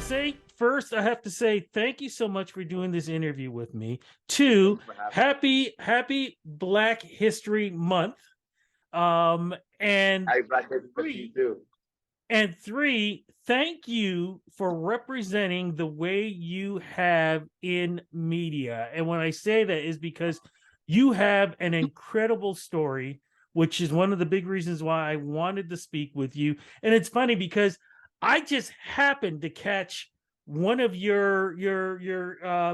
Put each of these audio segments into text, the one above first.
say, first, I have to say thank you so much for doing this interview with me. Two, Thanks for having me. happy Black History Month. And I Black History Month to you three, too. thank you for representing the way you have in media. And when I say that is because you have an incredible story, which is one of the big reasons why I wanted to speak with you. And it's funny because I just happened to catch one of your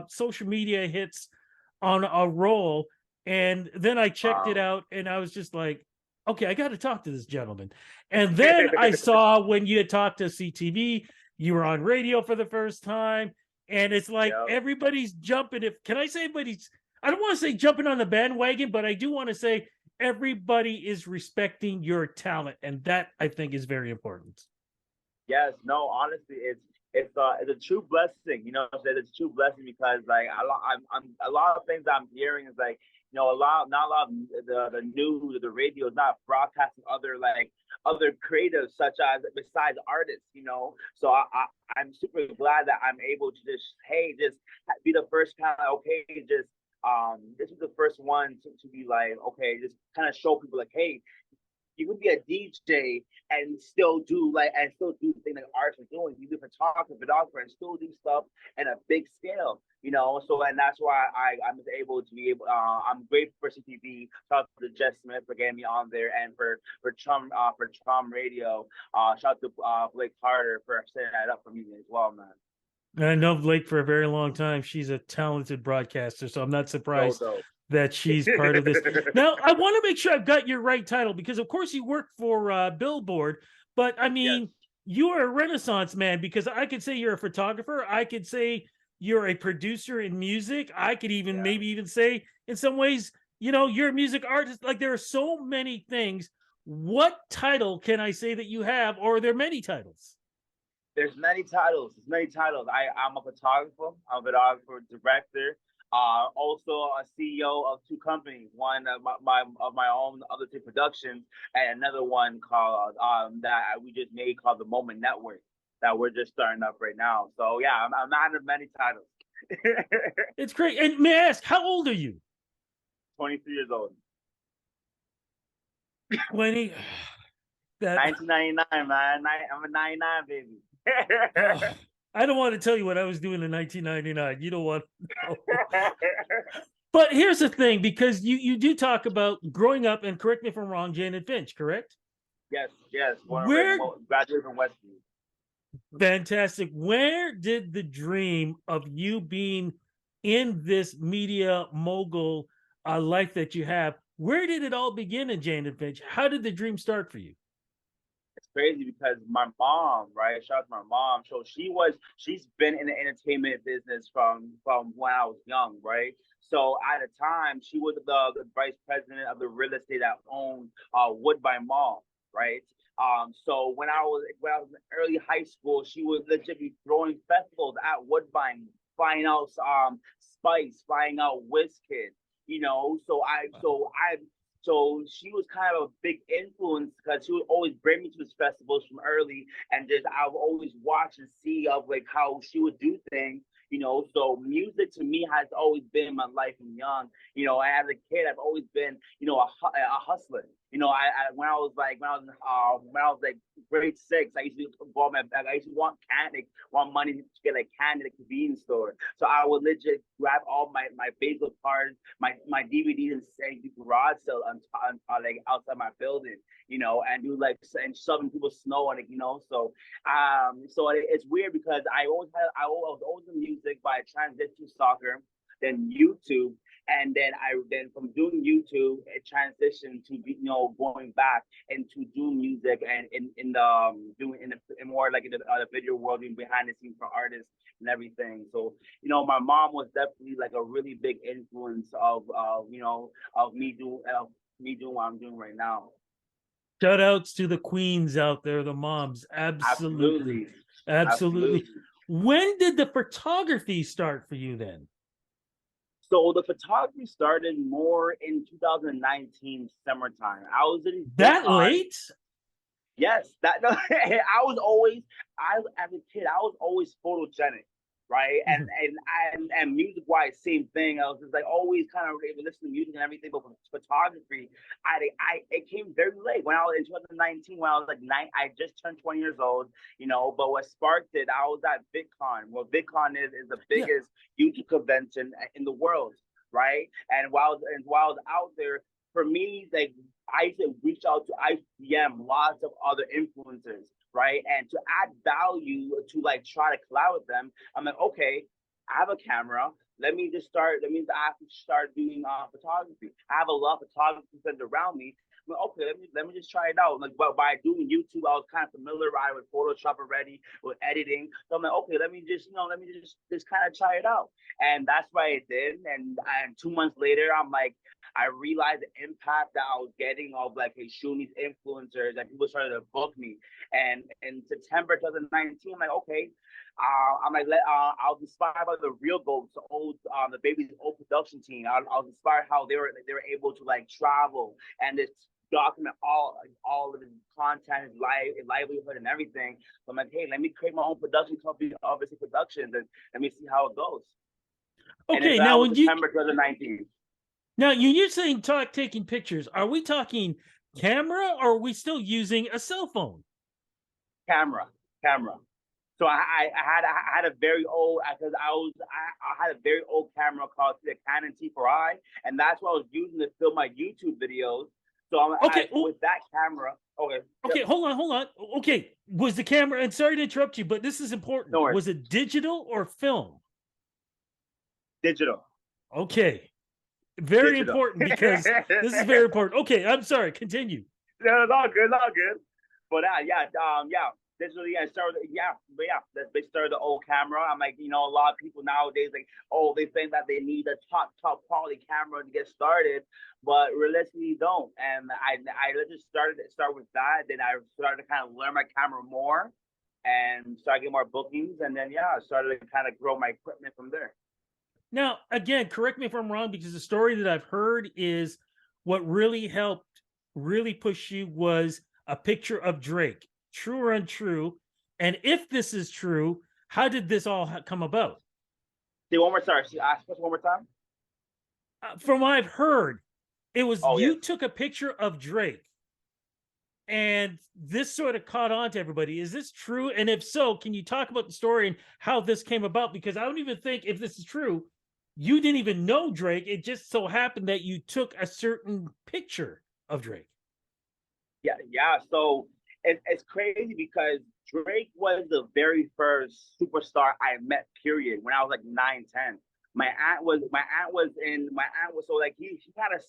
social media hits on a roll, and then I checked it Wow. out, and I was just like, okay, I got to talk to this gentleman. And then I saw when you had talked to CTV, you were on radio for the first time, and it's like Yep. everybody's jumping. If can I say everybody's? I don't want to say jumping on the bandwagon, but I do want to say everybody is respecting your talent, and that I think is very important. Yes. No. Honestly, it's a true blessing. You know, what I'm saying? It's a true blessing because like I'm a lot of things I'm hearing is like a lot not a lot of the news or the radio is not broadcasting other creatives such as besides artists. So I'm super glad that I'm able to just be the first kind of okay just this is the first one to be like okay just kind of show people like hey you could be a DJ and still do things like artists are doing. You do photographer, and still do stuff in a big scale. So and that's why I'm able to be able. I'm grateful for CTV. Shout out to Jess Smith for getting me on there, and for Chum Radio. Shout out to Blake Carter for setting that up for me as well, man. And I know Blake for a very long time. She's a talented broadcaster, so I'm not So surprised dope. that she's part of this. Now, I want to make sure I've got your right title because, of course, you work for Billboard, but I Yes. mean, you are a Renaissance man because I could say you're a photographer. I could say you're a producer in music. I could even Yeah. maybe even say, in some ways, you're a music artist. Like there are so many things. What title can I say that you have, or are there many titles? There's many titles. There's many titles. I'm a photographer. I'm a photographer, director. Also a CEO of two companies. One of my own other two productions, and another one called that we just made called the Moment Network that we're just starting up right now. So yeah, I'm out of many titles. It's great. And may I ask, how old are you? 23 years old. 20. That 1999, man. I'm a 99 baby. I don't want to tell you what I was doing in 1999. You don't want to know. But here's the thing, because you do talk about growing up, and correct me if I'm wrong, Janet Finch, correct? Yes, yes. Born and raised, Where graduated from Westview. Fantastic. Where did the dream of you being in this media mogul life that you have, where did it all begin in Janet Finch? How did the dream start for you? It's crazy because my mom, right? Shout out to my mom. So she's been in the entertainment business from when I was young, right? So at the time, she was the vice president of the real estate that owned Woodbine Mall, right? So when I was in early high school, she was legitimately throwing festivals at Woodbine, flying out Spice, flying out Wizkid, so she was kind of a big influence because she would always bring me to these festivals from early, and just I would always watch and see of like how she would do things. So music to me has always been my life from young. As a kid, I've always been, a hustler. When I was like grade six, I used to I used to want money to get like candy at the convenience store. So I would legit grab all my baseball cards, my DVDs, and say do garage sale on like outside my building, and do like and shoving people's snow on it. So it's weird because I was always in music, but I transitioned to soccer, then YouTube, and then from doing YouTube, it transitioned to going back into doing music and in the doing in more like in the video world, doing behind the scenes for artists and everything. So my mom was definitely like a really big influence of me doing what I'm doing right now. Shout outs to the queens out there, the moms. Absolutely. Absolutely, Absolutely. absolutely. When did the photography start for you then? So the photography started more in 2019 summertime. I was in That Yukon. late? Yes, that no, I was always I as a kid, I was always photogenic, right? Mhm. And music wise, same thing. I was just like always kind of listening to music and everything, but for photography, I it came very late when I was in 2019 when I was like I just turned 20 years old, you know. But what sparked it, I was at VidCon. Well, VidCon is the Yeah. biggest YouTube convention in the world, right? And while I was out there, for me, like I used to reach out to ICM, lots of other influencers, right? And to add value to like try to collab with them, I'm like, okay, I have a camera. Let me just start. That means I have to start doing photography. I have a lot of photographers around me. I'm like, okay, let me just try it out. Like, but by doing YouTube, I was kind of familiar with Photoshop already, with editing. So I'm like, okay, let me just kind of try it out. And that's what I did. And 2 months later, I'm like, I realized the impact that I was getting of like hey, shooting these influencers and people started to book me. And in September 2019, I'm like, okay, I was inspired by the Real Goats, the baby's old production team. I was inspired how they were able to like travel and just document all of his content, his livelihood, and everything. So I'm like, hey, let me create my own production company, obviously productions, and let me see how it goes. And Okay, that now was when you September 2019. now you're saying talk taking pictures, are we talking camera or are we still using a cell phone? Camera. So I had a very old because I had a very old camera called the Canon T4i, and that's what I was using to film my YouTube videos. So Okay, oh, with that camera. Okay, yep, okay, hold on. Okay, was the camera, and sorry to interrupt you, but this is no important. worries. Was it digital or film? Digital, Okay, very digital. important because this is very important. Okay, I'm sorry, continue. No, it's all good, it's all good. But yeah, digitally, I started, but yeah, that's basically started the old camera. I'm like, a lot of people nowadays like, oh, they think that they need a top quality camera to get started, but realistically, you don't. And I just start with that. Then I started to kind of learn my camera more, and started getting more bookings, and then yeah, I started to kind of grow my equipment from there. Now, again, correct me if I'm wrong, because the story that I've heard is what really helped really push you was a picture of Drake. True or untrue? And if this is true, how did this all come about? See one more, sorry. Ask us one more time. From what I've heard, it was Oh yes. you took a picture of Drake and this sort of caught on to everybody. Is this true? And if so, can you talk about the story and how this came about? Because I don't even think, if this is true, you didn't even know Drake. It just so happened that you took a certain picture of Drake. Yeah. So it's crazy because Drake was the very first superstar I met. Period. When I was like 9, 10. My aunt was so like he kind of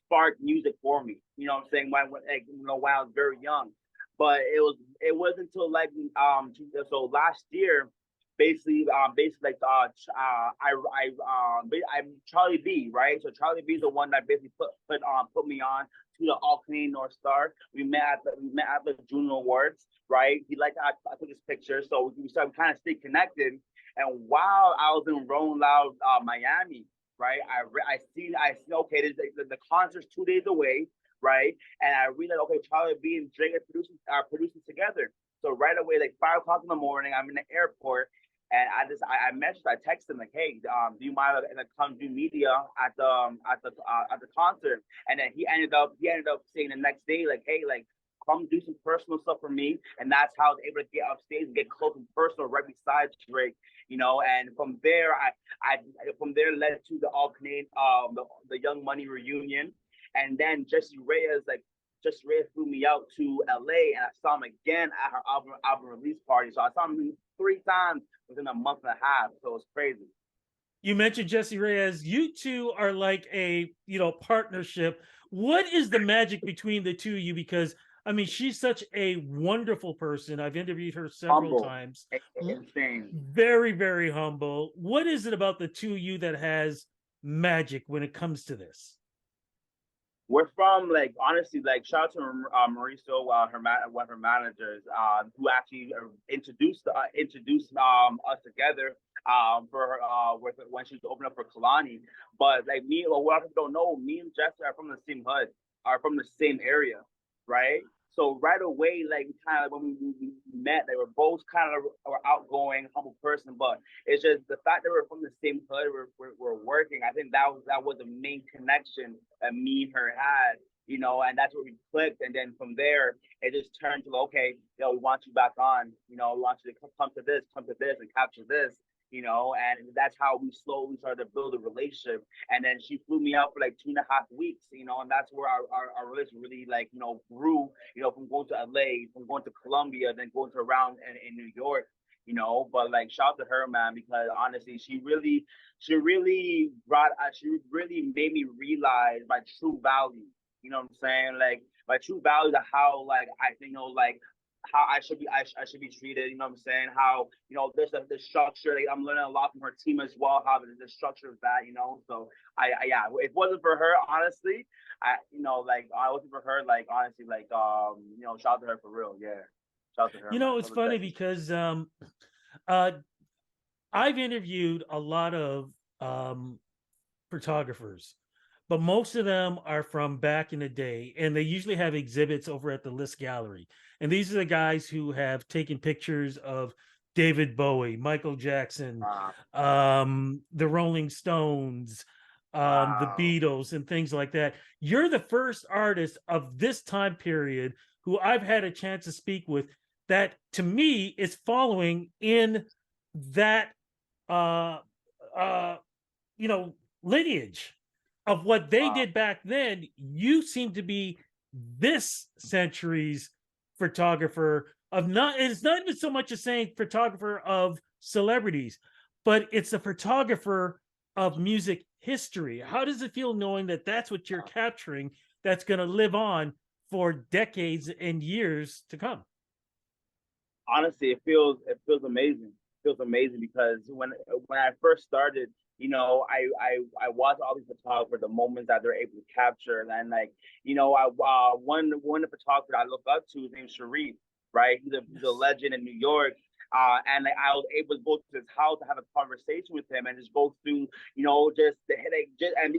sparked music for me. You know what I'm saying? When I was very young. But it wasn't until like so last year basically like I'm Charlie B, right? So Charlie B is the one that basically put me on to the All Canadian North Star. We met at the Junior Awards, right? He liked I took his picture, so we started kind of stay connected. And while I was in Rolling Loud, Miami, right, I see okay, the concert's 2 days away, right? And I realized okay, Charlie B and Drake are producing together. So right away, like 5 o'clock in the morning, I'm in the airport, and I texted him like, hey, do you mind if I come do media at the concert? And then he ended up saying the next day like, hey, like come do some personal stuff for me, and that's how I was able to get upstage and get close and personal right beside Drake, And from there, I from there led to the All Canadian, the Young Money reunion, and then Jesse Reyes flew me out to LA, and I saw him again at her album release party. So I saw him 3 times within a month and a half. So it's crazy. You mentioned Jesse Reyes. You two are like a partnership. What is the magic between the two of you? Because I mean, she's such a wonderful person. I've interviewed her several Humble, times. insane. Very, very humble. What is it about the two of you that has magic when it comes to this? We're from like honestly like shout out to Mauricio, one of her managers, who actually introduced us together for her when she was opening up for Kalani. But like me, well, what people don't know, me and Jess are from the same hood, are from the same area, right? So right away, like kind of when we met, they were both kind of were outgoing, humble person, but it's just the fact that we're from the same hood, we're working. I think that was the main connection that me and her had, and that's where we clicked. And then from there, it just turned to okay, we want you back on, we want you to come to this, and capture this. And that's how we slowly started to build a relationship. And then she flew me out for like 2.5 weeks, and that's where our relationship really like, grew, from going to LA, from going to Colombia, then going to around in New York, but like shout out to her, man, because honestly, she really made me realize my true value. You know what I'm saying? Like my true values are how like I think like how I should be treated. You know what I'm saying? How there's the structure. Like, I'm learning a lot from her team as well. How the structure of that. So I yeah. If it wasn't for her, honestly, like I wasn't for her. Like honestly, like shout out to her for real. Yeah, shout out to her, man. It's funny because uh, I've interviewed a lot of um, photographers, but most of them are from back in the day, and they usually have exhibits over at the List Gallery. And these are the guys who have taken pictures of David Bowie, Michael Jackson, Wow, the Rolling Stones, the wow. Beatles, and things like that. You're the first artist of this time period who I've had a chance to speak with that, to me, is following in that uh, uh, lineage of what they Wow. did back then. You seem to be this century's photographer of not, it's not even so much as saying photographer of celebrities, but it's a photographer of music history. How does it feel knowing that that's what you're capturing that's going to live on for decades and years to come? Honestly, it feels amazing. It feels amazing because when I first started, I watch all these photographers, the moments that they're able to capture, and like, I one of the photographers I look up to is named Sharif, right? He's a Yes. legend in New York. And like, I was able to go to his house to have a conversation with him and just go through, just the headache, just and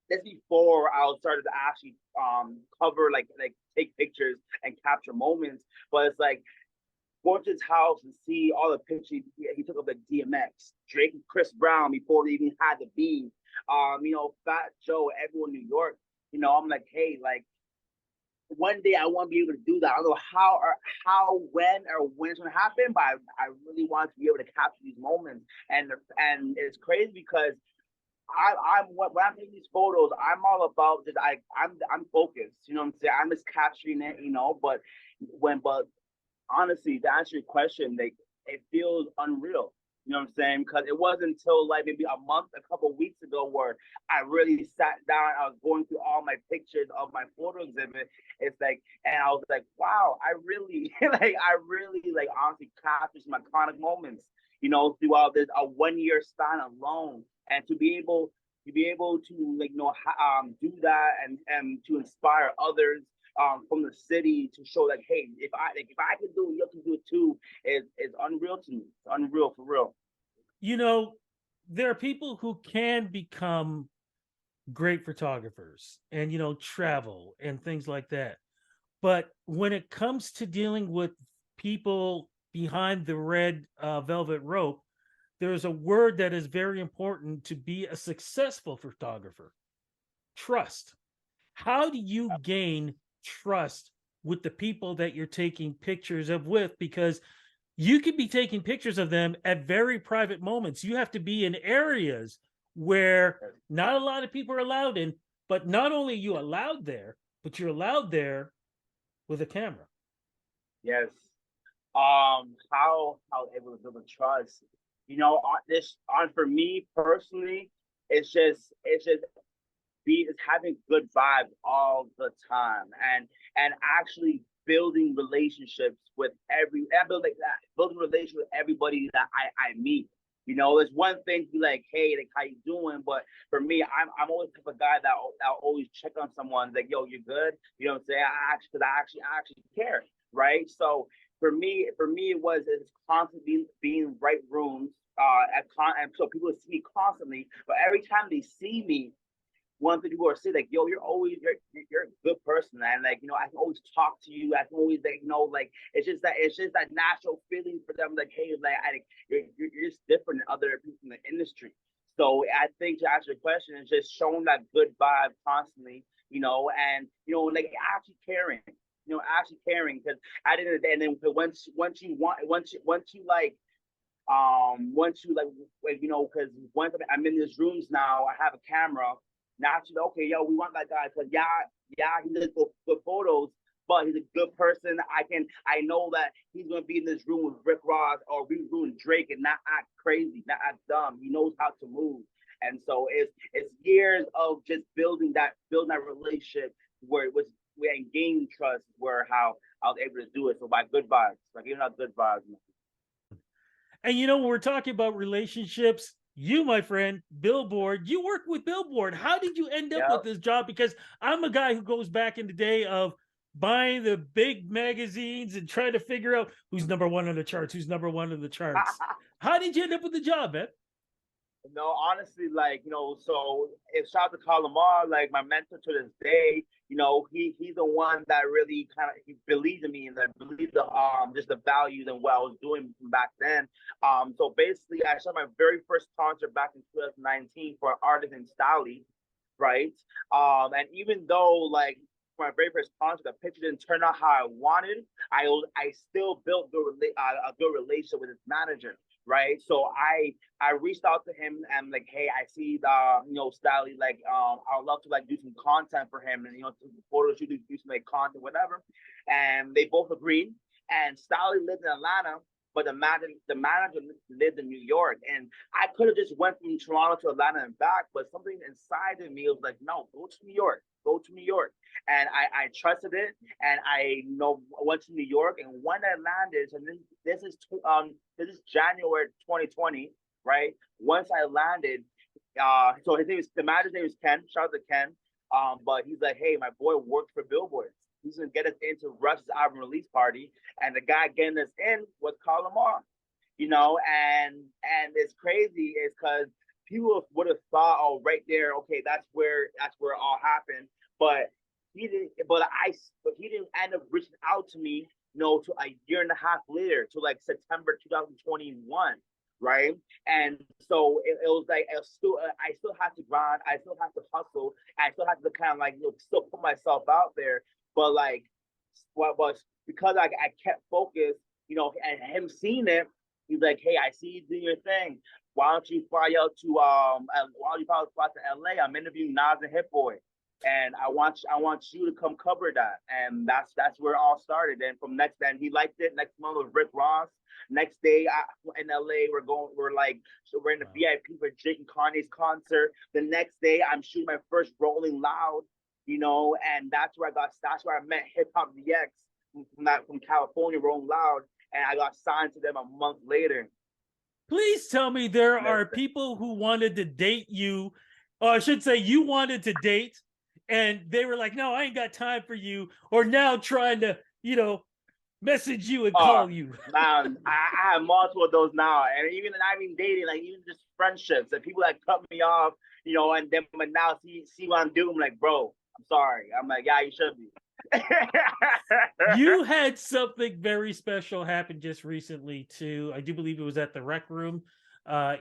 this before I started to actually cover like take pictures and capture moments. But it's like going to his house and see all the pictures he took of the DMX, Drake and Chris Brown before they even had the beef. Fat Joe, everyone in New York. I'm like, hey, like one day I want to be able to do that. I don't know when it's gonna happen, but I really want to be able to capture these moments. And it's crazy because when I'm taking these photos, I'm all about just I'm focused. You know what I'm saying? I'm just capturing it, but honestly, to answer your question, like it feels unreal. You know what I'm saying? Because it wasn't until like maybe a couple of weeks ago, where I really sat down. I was going through all my pictures of my photo exhibit. It's like, and I was like, wow, I really, like honestly captured some iconic moments. Throughout this a 1 year span alone, and to be able to like do that and to inspire others from the city to show like, hey, if I can do it, you can do it too. Is unreal to me. It's unreal for real. You know, there are people who can become great photographers and, travel and things like that. But when it comes to dealing with people behind the red velvet rope, there's a word that is very important to be a successful photographer: trust. How do you gain trust with the people that you're taking pictures of with? Because you could be taking pictures of them at very private moments. You have to be in areas where not a lot of people are allowed in, but not only are you allowed there, but you're allowed there with a camera. Yes. How able to build a trust. On this on For me personally, it's just is having good vibes all the time, and actually building relationships with building relationships with everybody that I meet. There's one thing to be like, hey, like how you doing? But for me, I'm always the type of guy that always check on someone, like, yo, you good? You know what I'm saying? I actually care, right? So for me, it's constantly being in right rooms, and so people see me constantly. But every time they see me, one thing people are saying, like, yo, you're a good person, and like, I can always talk to you. I can always, like, like, it's just that natural feeling for them, like, hey, like, you're just different than other people in the industry. So I think, to answer the question, it's just showing that good vibe constantly, and like, actually caring, actually caring, because at the end of the day, and then once you like, because once I'm in these rooms now, I have a camera. Now, okay, yo, we want that guy because, yeah, he does good photos, but he's a good person. I know that he's gonna be in this room with Rick Ross or we room Drake and not act crazy, not act dumb. He knows how to move, and so it's years of just building that relationship where it was and gaining trust, where how I was able to do it. So by good vibes, like, giving out good vibes. And when we're talking about relationships, you, my friend, Billboard, you work with Billboard. How did you end up with Yep. this job? Because I'm a guy who goes back in the day of buying the big magazines and trying to figure out who's number one on the charts, who's number one on the charts. How did you end up with the job, man? No, honestly, like, so if shout out to Calamar, like my mentor to this day, he's the one that really kind of he believed in me and that believed the just the values and what I was doing back then. So basically I shot my very first concert back in 2019 for an artist in Stali, right? And even though, like, for my very first concert, the picture didn't turn out how I wanted, I still built a good relationship with his manager, right? So I reached out to him and, like, hey, I see the Stally, like, I would love to, like, do some content for him, and photo shoot, do some, like, content, whatever. And they both agreed. And Stally lived in Atlanta, but the manager lived in New York, and I could have just went from Toronto to Atlanta and back, but something inside of me was like, no, go to New York, go to New York, and I trusted it, and I went to New York, and when I landed, and this is January 2020, right? Once I landed, so the manager's name is Ken. Shout out to Ken. But he's like, hey, my boy worked for Billboard. He's gonna get us into Rush's album release party, and the guy getting us in was Karl Lamar. And it's crazy, is because people would have thought, oh, right there, okay, that's where it all happened. But he didn't end up reaching out to me, to a year and a half later, to like September 2021, right? And so it was like I still had to grind, I still had to hustle, I still had to kind of, like, still put myself out there, but like what was because I kept focused, and him seeing it, he's like, hey, I see you doing your thing. Why don't you fly out to LA? I'm interviewing Nas and Hit Boy, and I want you to come cover that. And that's where it all started. And from then he liked it. Next month was Rick Ross. Next day in LA, we're in the VIP for Jake and Kanye's concert. The next day I'm shooting my first Rolling Loud, and that's where I met Hip Hop DX from California, Rolling Loud, and I got signed to them a month later. Please tell me there are people who wanted to date you, or I should say you wanted to date, and they were like, no, I ain't got time for you, or now trying to, message you and call you. Man, I have multiple of those now, and even not even dating, like even just friendships, and people that cut me off, and then but now see what I'm doing, I'm like, bro, I'm sorry. I'm like, yeah, you should be. You had something very special happen just recently too. I do believe it was at the Rec Room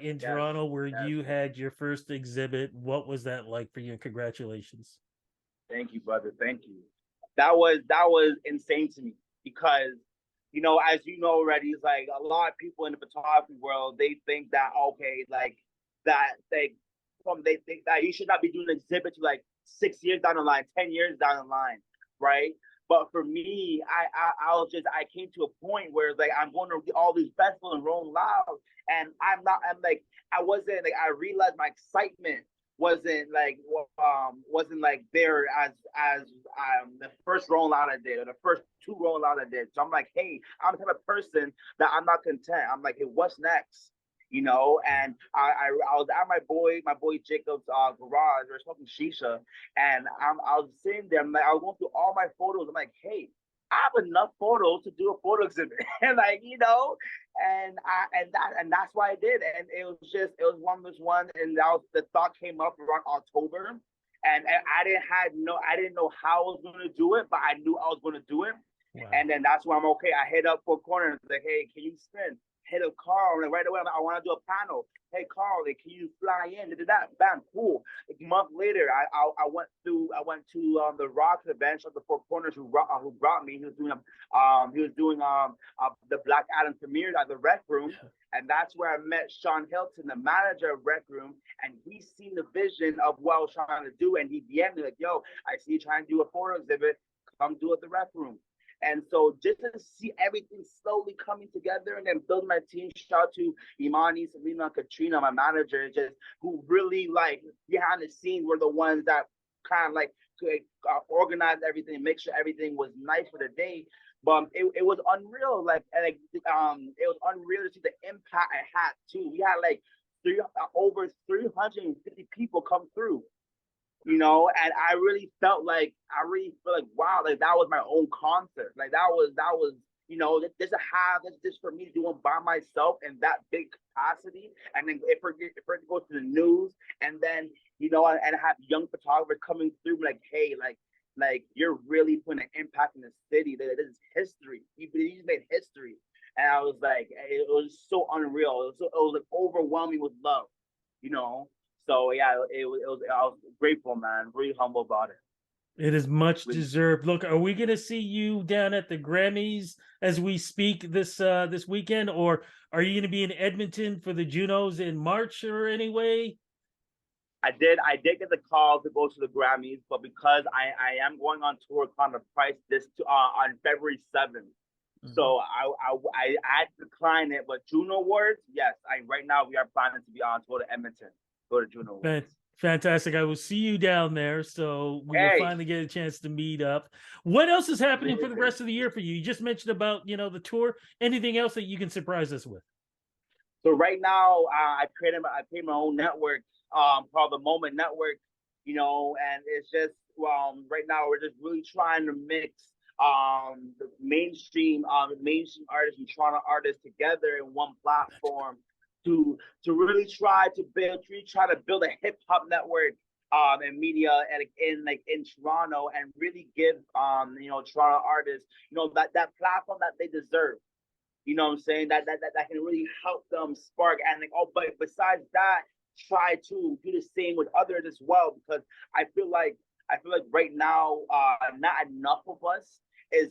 in Toronto, where you had your first exhibit. What was that like for you? And congratulations. Thank you, brother. Thank you. That was insane to me because, as you know already, it's like a lot of people in the photography world, they think that, okay, like that they think that you should not be doing an exhibit to like 6 years down the line, 10 years down the line, right? But for me, I came to a point where, like, I'm going to all these festivals and rolling loud, and I'm like, I wasn't like, I realized my excitement wasn't like there as the first rollout I did, or the first two rollout I did. So I'm like, hey, I'm the type of person that I'm not content. I'm like, hey, what's next? And I was at my boy Jacob's garage. We were smoking shisha, and I was sitting there. I'm like, I was going through all my photos. I'm like, hey, I have enough photos to do a photo exhibit, and like, and that's why I did. And it was one, and that was, the thought came up around October, and I didn't know how I was going to do it, but I knew I was going to do it. Wow. And then that's why I'm okay. I hit up for corner, like, hey, can you spin? Hit up Carl, like right away. I want to do a panel. Hey Carl, like, can you fly in? Did that? Bam, cool. Like, a month later, I went to the Rock event of the Four Corners who brought me. He was doing the Black Adam premiere at the Rec Room. And that's where I met Sean Hilton, the manager of Rec Room, and he seen the vision of what I was trying to do, and he DM'd me like, "Yo, I see you trying to do a photo exhibit. Come do it at the Rec Room." And so just to see everything slowly coming together and then build my team, shout out to Imani, Selena, Katrina, my manager, just who really like behind the scenes were the ones that kind of like organize everything and make sure everything was nice for the day. But it was unreal, like it was unreal to see the impact I had too. We had like over 350 people come through, you know, and I really feel like wow, like that was my own concert. Like that was you know, this for me doing by myself in that big capacity, and then if it goes to the news, and then you know, and have young photographers coming through like, hey, like you're really putting an impact in the city. That this is history. You made history, and I was like, it was so unreal. It was like overwhelming with love, you know. So yeah, it was. I was grateful, man. Really humble about it. It is much deserved. Look, are we going to see you down at the Grammys as we speak this weekend, or are you going to be in Edmonton for the Junos in March or anyway? I did get the call to go to the Grammys, but because I am going on tour kind of price this on February 7th. Mm-hmm. So I declined it, but Juno Awards, yes, right now we are planning to be on tour to Edmonton, go to Juno Awards. Fantastic. I will see you down there. So we will finally get a chance to meet up. What else is happening for the rest of the year for you? You just mentioned about, you know, the tour. Anything else that you can surprise us with? So right now, I created my own network, called the Moment Network, you know, and it's just right now we're just really trying to mix the mainstream artists and Toronto artists together in one platform to really try to build a hip hop network and media and in Toronto, and really give you know, Toronto artists, you know, that platform that they deserve. You know what I'm saying? That can really help them spark, and like, oh, but besides that, try to do the same with others as well, because I feel like right now not enough of us is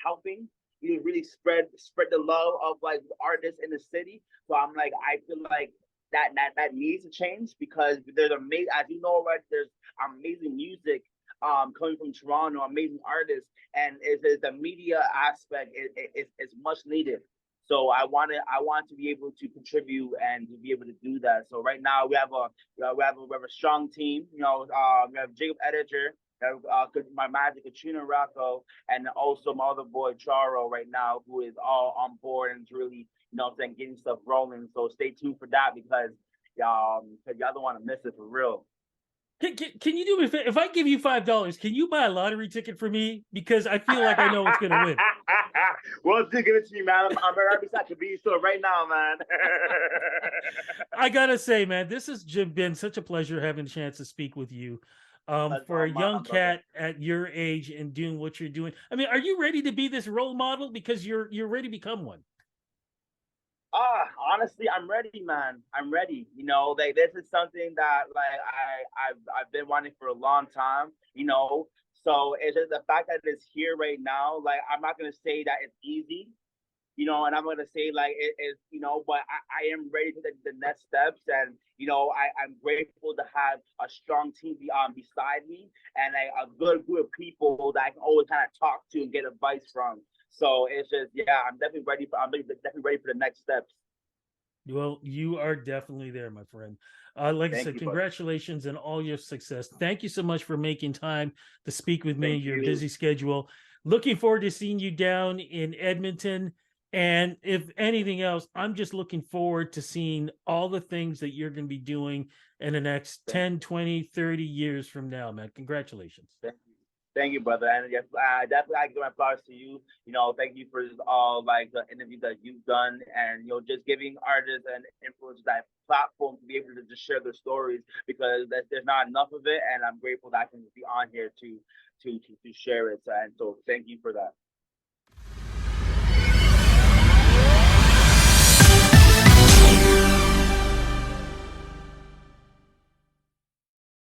helping you know, really spread the love of like artists in the city. So I'm like, I feel like that needs to change, because there's amazing, as you know, right, there's amazing music coming from Toronto, amazing artists, and the media aspect is much needed. So I want to be able to contribute and to be able to do that. So right now we have a strong team. You know, we have Jacob Editor, my manager Katrina Rocco, and also my other boy Charo right now, who is all on board and is really, you know, saying, getting stuff rolling. So stay tuned for that, because y'all don't want to miss it for real. Can you do me if I give you $5? Can you buy a lottery ticket for me? Because I feel like I know what's gonna win. Well, give it to me, man. I'm right beside the beach store right now, man. I gotta say, man, this has been such a pleasure having a chance to speak with you. For a young cat at your age and doing what you're doing, I mean, are you ready to be this role model? Because you're ready to become one. Honestly, I'm ready, man. I'm ready. You know, like, this is something that like I've been wanting for a long time, you know. So it's just the fact that it's here right now. Like, I'm not gonna say that it's easy, you know, and I'm gonna say like it is, you know, but I am ready to the next steps, and you know, I'm grateful to have a strong team beside me, and a good group of people that I can always kind of talk to and get advice from. So it's just, yeah, I'm definitely ready for the next steps. Well, you are definitely there, my friend. Like I said, congratulations and all your success. Thank you so much for making time to speak with me in your busy schedule. Looking forward to seeing you down in Edmonton. And if anything else, I'm just looking forward to seeing all the things that you're going to be doing in the next 10, 20, 30 years from now, man. Congratulations. Thank you, brother. And yes, I definitely I give my flowers to you. You know, thank you for all like the interviews that you've done, and just giving artists and influencers that platform to be able to just share their stories, because there's not enough of it, and I'm grateful that I can be on here to share it. And so thank you for that.